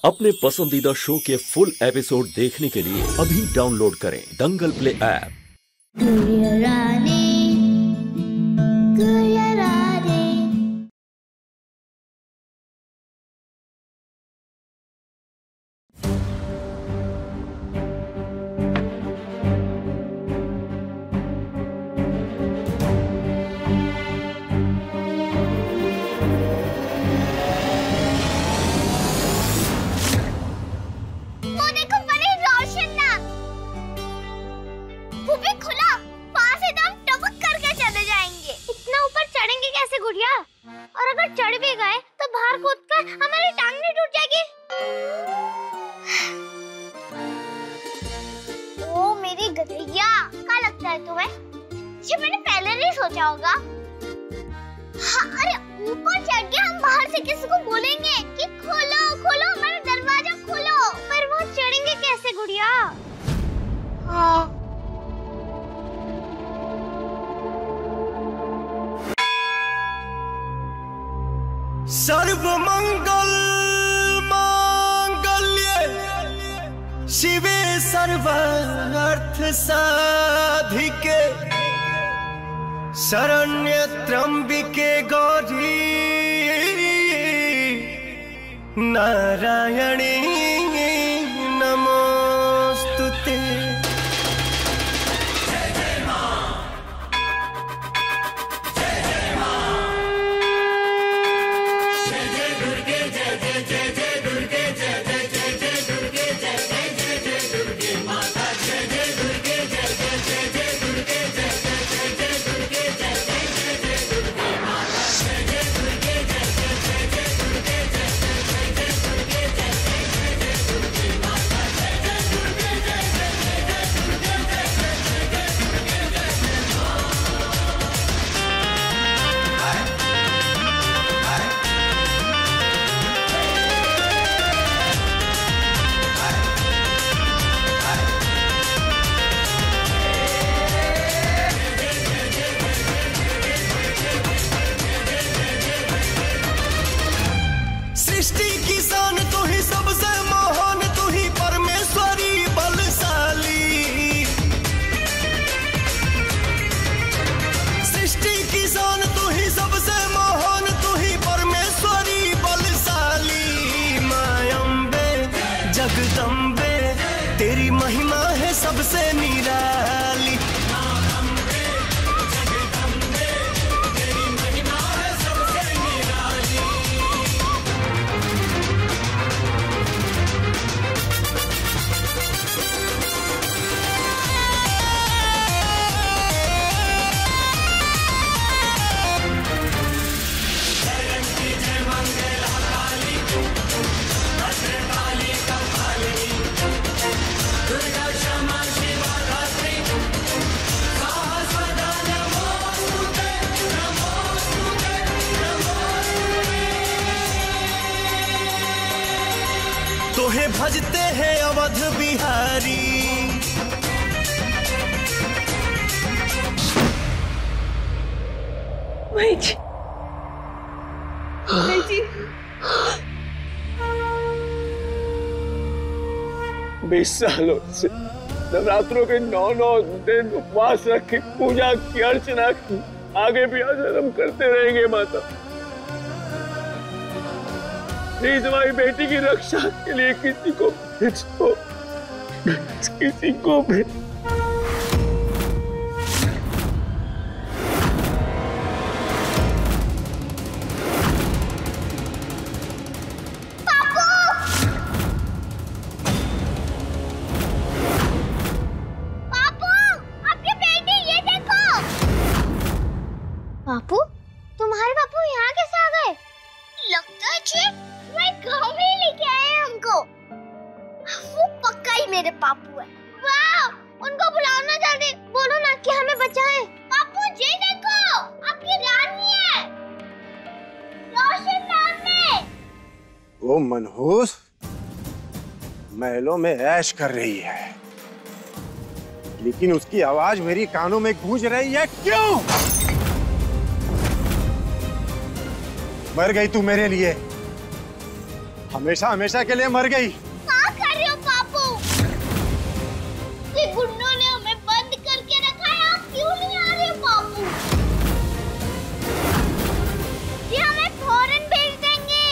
अपने पसंदीदा शो के फुल एपिसोड देखने के लिए अभी डाउनलोड करें दंगल प्ले ऐप। और अगर चढ़ भी गए तो बाहर कूदकर हमारी टांग नहीं टूट जाएगी। ओ मेरी गधैया, क्या लगता है तुम्हें? ये मैंने पहले नहीं सोचा होगा। हाँ, अरे ऊपर चढ़ के हम बाहर से किसी को बोलेंगे कि खोलो खोलो हमारा दरवाजा खोलो, पर वो चढ़ेंगे कैसे गुड़िया? हाँ सर्वमंगल मांगल्ये शिवे सर्वार्थ साधिके शरण्ये त्र्यंबिके गौरी नारायणी नमोस्तुते। सृष्टि की शान तू ही सबसे महान, तू ही परमेश्वरी बलशाली। सृष्टि की शान तू ही सबसे महान, तू ही परमेश्वरी बलशाली। माँ अम्बे जगदम्बे तेरी महिमा है सबसे निराली। तोहे भजते हैं अवध बिहारी। माई जी, माई जी, 20 सालों से नवरात्रों के 9 दिन उपवास रखी, पूजा की, अर्चना की, आगे भी आचरण करते रहेंगे माता। प्लीज हमारी बेटी की रक्षा के लिए किसी को भेजो, किसी को भेजो। बापू, तुम्हारे बापू यहाँ कैसे आ गए? लगता है जी मैं गाँव में ही लेके आए हैं हमको। वो पक्का ही मेरे पापू है। वाह, उनको बुलाओ ना जल्दी, बोलो ना कि हमें बचाएं। पापू जी देखो, आपकी रानी है, रोशन नाम में। वो मनहूस महलों में ऐश कर रही है, लेकिन उसकी आवाज मेरी कानों में गूंज रही है। क्यों? मर गई तू मेरे लिए, हमेशा हमेशा के लिए मर गई। क्या कर रहे हो बापू? ये गुंडों ने हमें बंद करके रखा है, आप क्यों नहीं आ रहे हो बापू? ये हमें फौरन भेज देंगे।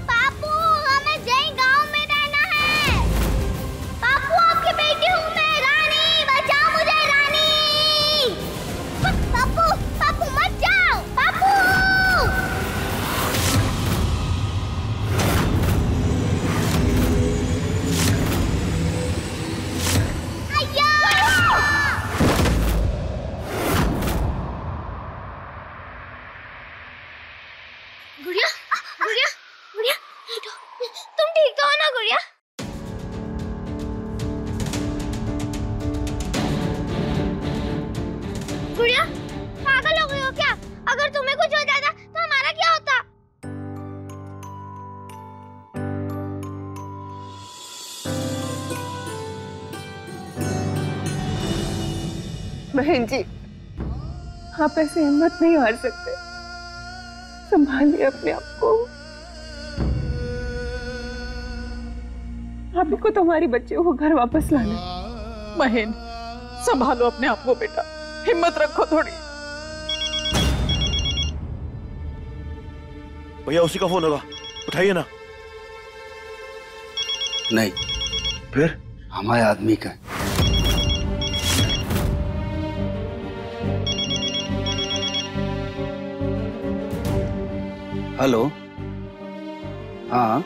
बापू हमें जय गांव में रहना है। बापू आपकी बेटी हूँ मैं, रानी, बचाओ मुझे रानी। बापू बापू मत जाओ बापू। गुड़िया, गुड़िया, गुड़िया, तुम ठीक तो हो ना गुड़िया? गुड़िया, पागल हो गई हो क्या? अगर तुम्हें कुछ हो जाता तो हमारा क्या होता? बहन जी, आप ऐसे हिम्मत नहीं हार सकते, संभालिए अपने आप को। आप ही को तुम्हारी बच्चियों को घर वापस लाना। बहन, संभालो अपने आप को बेटा, हिम्मत रखो थोड़ी। भैया उसी का फोन होगा, उठाइए ना। नहीं, फिर हमारे आदमी का। हेलो, हाँ,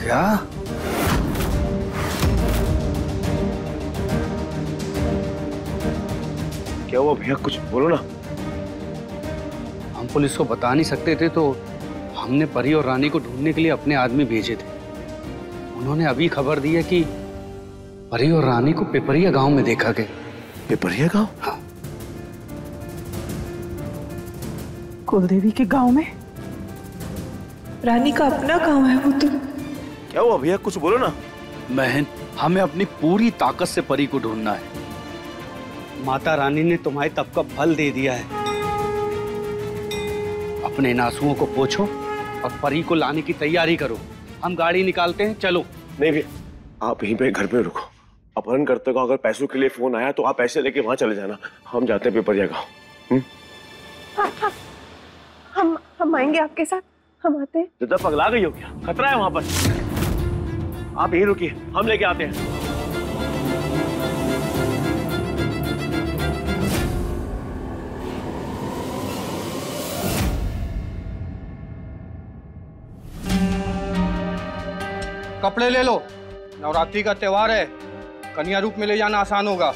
क्या? क्या हुआ भैया, कुछ बोलो ना। हम पुलिस को बता नहीं सकते थे तो हमने परी और रानी को ढूंढने के लिए अपने आदमी भेजे थे। उन्होंने अभी खबर दी है कि परी और रानी को पिपरिया गांव में देखा गया। पिपरिया गांव? हाँ। कुलदेवी के गांव में? रानी का अपना गांव है वो तो। क्या हुआ भैया, कुछ बोलो ना। बहन, हमें अपनी पूरी ताकत से परी को ढूंढना है। माता रानी ने तुम्हारे तप का फल दे दिया है। अपने नासुओं को पोछो और परी को लाने की तैयारी करो। हम गाड़ी निकालते हैं, चलो। नहीं भैया, आप यहीं पे घर पे रुको। अपहरण करते को अगर पैसों के लिए फोन आया तो आप पैसे लेके वहां चले जाना। हम जाते हैं पिपरिया गांव। हम आएंगे आपके साथ, हम आते हैं। जितना पगला गई हो क्या? खतरा है वहां पर। आप यहीं रुकिए, हम लेके आते हैं। कपड़े ले लो, नवरात्रि का त्योहार है, कन्या रूप में ले जाना आसान होगा।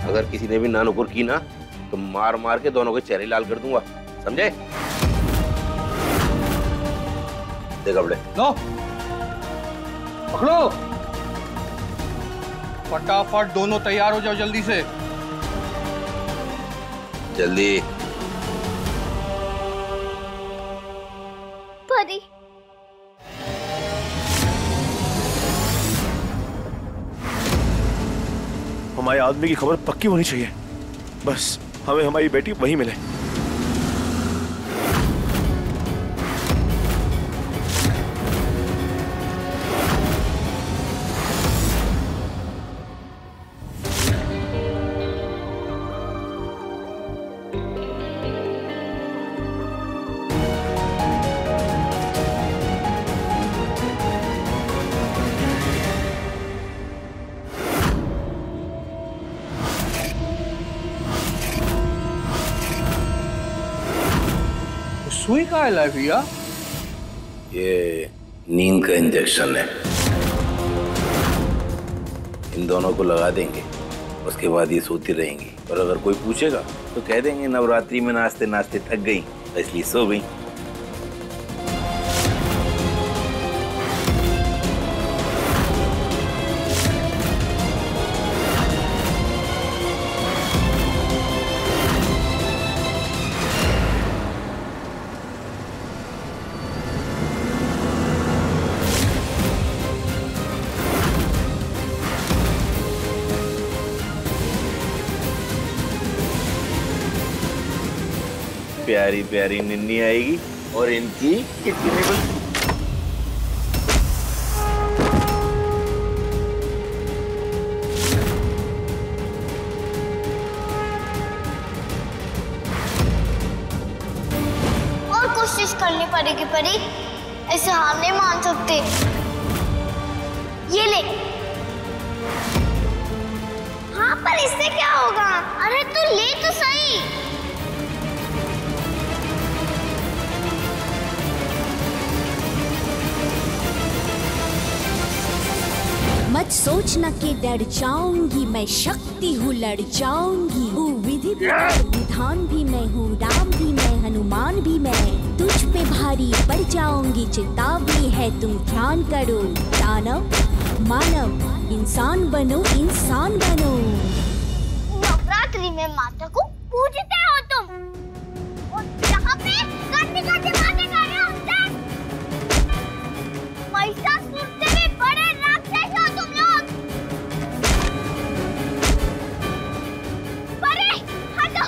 अगर किसी ने भी नानुपुर की ना तो मार मार के दोनों के चेहरे लाल कर दूंगा, समझे? दे कपड़े। लो, पकड़ो, फटाफट दोनों तैयार हो जाओ जल्दी से। जल्दी। परी, हमारे आदमी की खबर पक्की होनी चाहिए, बस हमें हमारी बेटी वहीं मिले। सुई का है भैया? ये नींद का इंजेक्शन है, इन दोनों को लगा देंगे, उसके बाद ये सोती रहेंगी। और अगर कोई पूछेगा तो कह देंगे नवरात्रि में नाचते नाचते थक गई इसलिए सो गई। प्यारी प्यारी निन्नी आएगी और इनकी कितनी बड़ी। और कोशिश करनी पड़ेगी परी, ऐसे हार नहीं मान सकते। ये ले। हाँ पर इससे क्या होगा? अरे तू ले तो सही। मत सोचना कि डर जाऊंगी, मैं शक्ति हूँ, लड़ जाऊंगी। हूँ विधि विधान भी मैं हूँ, राम भी मैं, हनुमान भी मैं। तुझ पे भारी पड़ जाऊंगी, चेतावनी है तुम ध्यान करो। दानव मानव इंसान बनो, इंसान बनो। नवरात्रि में माता को पूजते हो तुम, और यहाँ पे गंदी गंदी बातें कर रहे हो हमसे। महिषासुर से भी बड़े राक्षस हो तुम लोग। परे हटो,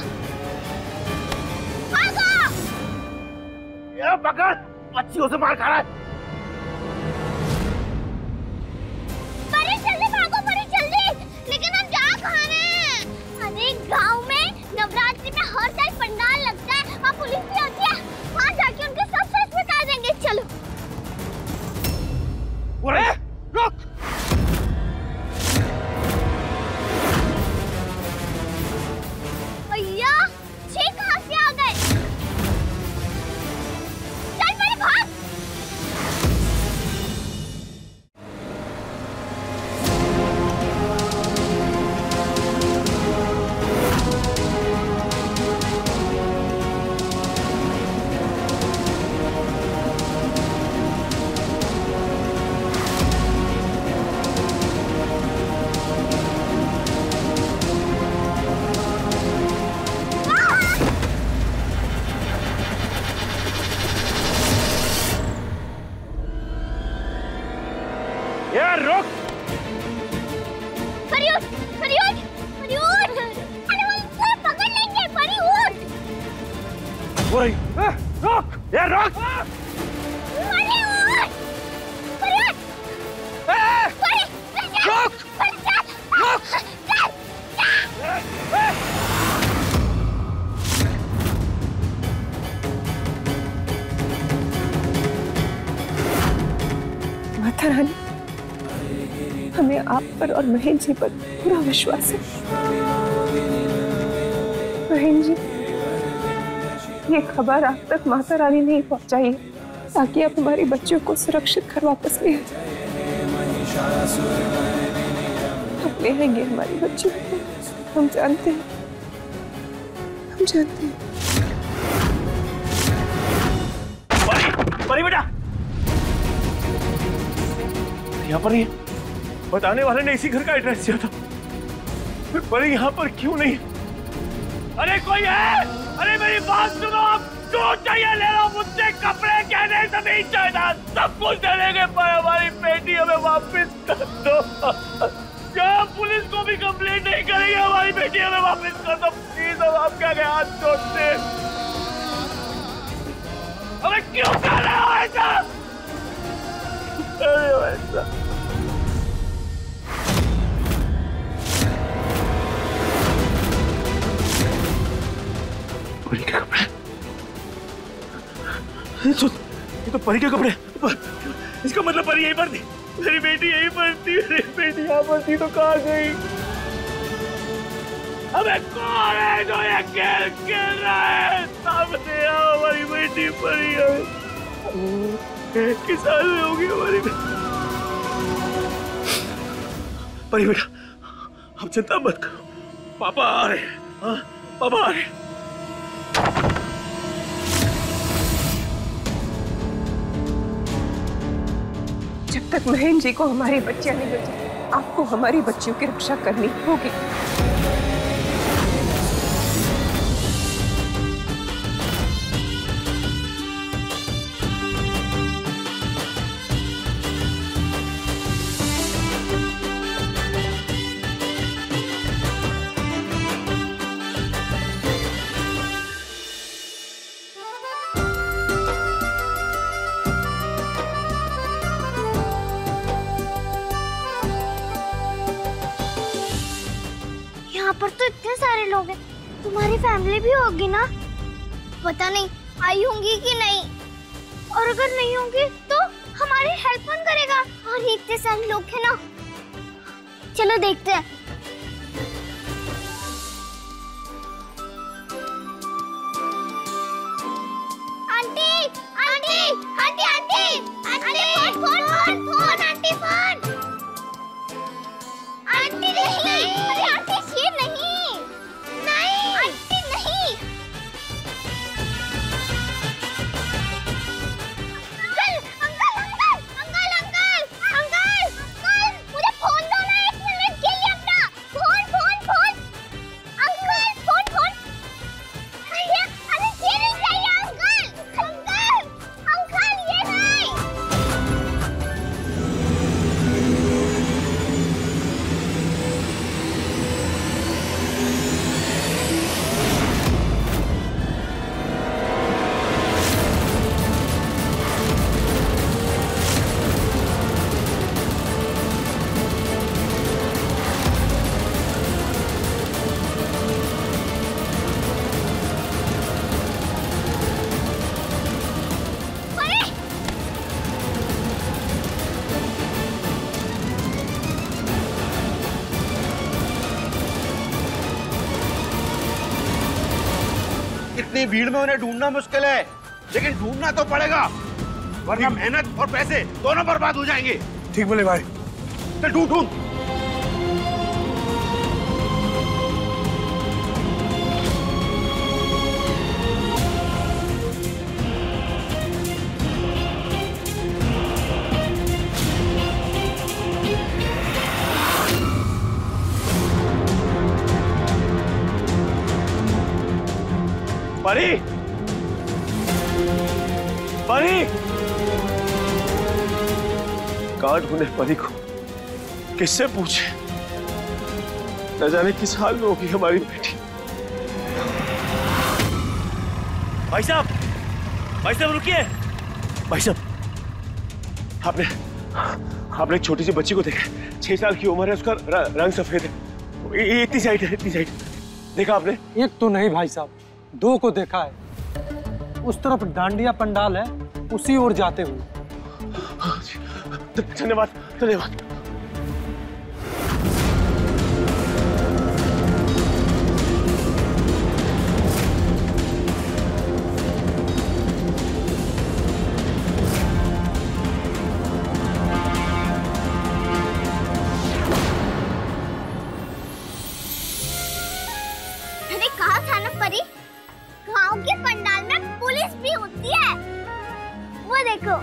भागो। ये पकड़, बच्चियों से मार खा रहा है। गांव में नवरात्रि में हर साल पंडाल लगता है, वहाँ पुलिस भी होती है। वहाँ जाके उनके सब सच बता देंगे। चलो। अरे रुक! भैया, ये कहाँ से आ गए? चल मेरे भाग। यार रुक! परी उठ, परी उठ, परी उठ। अरे वो इसे पकड़ लेंगे। परी उठ। हो रही, रुक! यार रुक! परी उठ, परी उठ। परी, रुक! परी चल, रुक! चल, माता रानी, हमें आप पर और महेंद्र जी पर पूरा विश्वास है। महेंद्र जी, ये खबर आप तक माता रानी नहीं पहुंचाई ताकि आप हमारी बच्चियों को सुरक्षित घर वापस ले आए। आप ले आएंगे हमारी बच्चियों को, हम जानते हैं, हम जानते हैं। परी बेटा, यहाँ पर नहीं है। बताने वाले ने इसी घर का एड्रेस दिया था। पर यहाँ पर क्यों नहीं? अरे कोई है? अरे मेरी बात सुनो, आप जो चाहिए ले लो मुझसे, कपड़े गहने जमीन जायदाद सब कुछ दे देंगे, पर हमारी बेटी हमें वापस कर दो। क्या पुलिस को भी कंप्लेंट नहीं करेंगे? हमारी बेटी हमें वापस कर दो प्लीज। अब आप क्या हाथ जोड़ते हैं? अरे क्यों कर रहे हो ऐसा? अरे ऐसा परी के कपड़े, ये तो परी के कपड़े। इसका मतलब परी यहीं पर थी, मेरी बेटी यहीं पर थी। मेरी बेटी यहाँ पर थी तो कहाँ गई? अबे कौन है जो ये खेल खेल रहा है? सामने आओ, हमारी बेटी परी है। किस साल में होगी हमारी परी? बेटा आप चिंता मत करो, पापा आ रहे हैं। हाँ पापा आ रहे हैं। जब तक महेंद्र जी को हमारी बच्चियां नहीं मिल जाती, आपको हमारी बच्चियों की रक्षा करनी होगी। पर तो इतने सारे लोग हैं, तुम्हारी फैमिली भी होगी ना? पता नहीं आई होंगी कि नहीं, और अगर नहीं होंगी तो हमारी हेल्प कौन करेगा? और इतने सारे लोग हैं ना, चलो देखते हैं। Aunty aunty aunty aunty aunty phone phone phone aunty phone. Aunty नहीं, अरे आंटी ये नहीं, नहीं आंटी नहीं। Uncle uncle uncle uncle uncle uncle मुझे फोन दो ना, 1 मिनट के लिए अपना phone phone phone. Uncle phone phone. अरे ये नहीं चाहिए अंकल, अंकल अंकल ये नहीं। इतनी भीड़ में उन्हें ढूंढना मुश्किल है, लेकिन ढूंढना तो पड़ेगा, वरना मेहनत और पैसे दोनों बर्बाद हो जाएंगे। ठीक बोले भाई। चल ढूंढ ढूंढ। परी, परी, कहाँ ढूंढे परी को, किससे पूछे? न जाने किस हाल में होगी हमारी बेटी। भाई साहब रुकिए। भाई साहब, आपने एक छोटी सी बच्ची को देखा, 6 साल की उम्र है, उसका रंग सफेद है, इतनी साइड है, इतनी साइड। देखा आपने? एक तो नहीं भाई साहब, 2 को देखा है। उस तरफ डांडिया पंडाल है, उसी ओर जाते हुए। धन्यवाद धन्यवाद। मैंने कहा था ना परी, गांव के पंडाल में पुलिस भी होती है। वो देखो,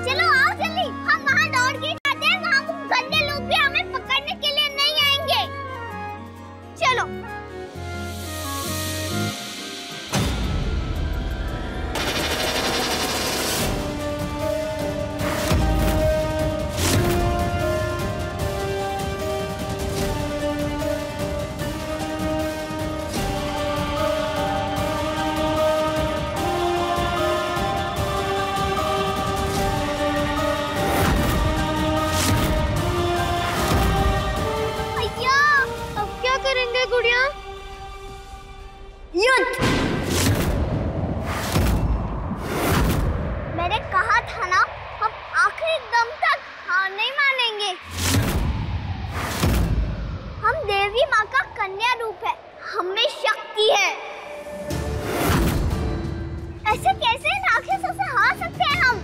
चलो आओ जल्दी, हम वहाँ दौड़ के जाते हैं, वहाँ वो गंदे लोग भी हमें पकड़ने के लिए नहीं आएंगे। चलो। गुड़िया, युद्ध। मैंने कहा था ना, हम आखिरी दम तक हार नहीं मानेंगे। हम देवी माँ का कन्या रूप है, हमें शक्ति है। ऐसे कैसे राक्षसों से हार सकते हैं हम?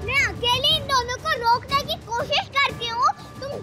मैं अकेली इन दोनों को रोकने की कोशिश करती हूँ, तुम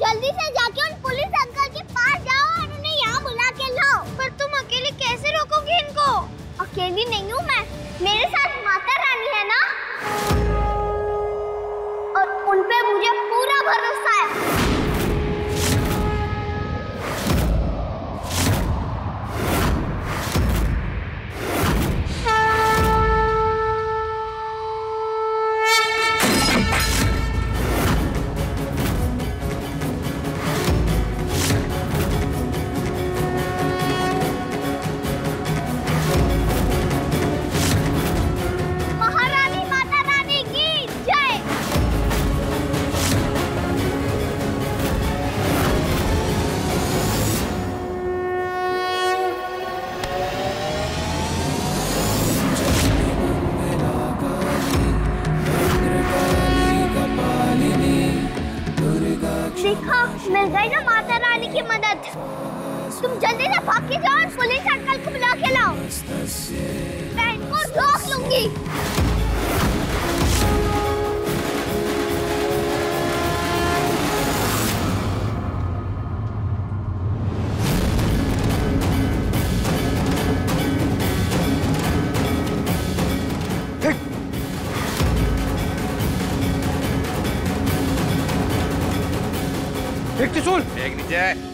देखा, मिल गई ना माता रानी की मदद। तुम जल्दी से भाग के जाओ और पुलिस अंकल को बुला के लाओ। मैं इनको रोक लूंगी। एक त्रिशूल, एक नीचे।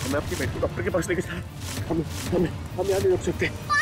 मैं अपनी बेटी को डॉक्टर के पास लेके जाए। हम यहाँ नहीं रुक सकते।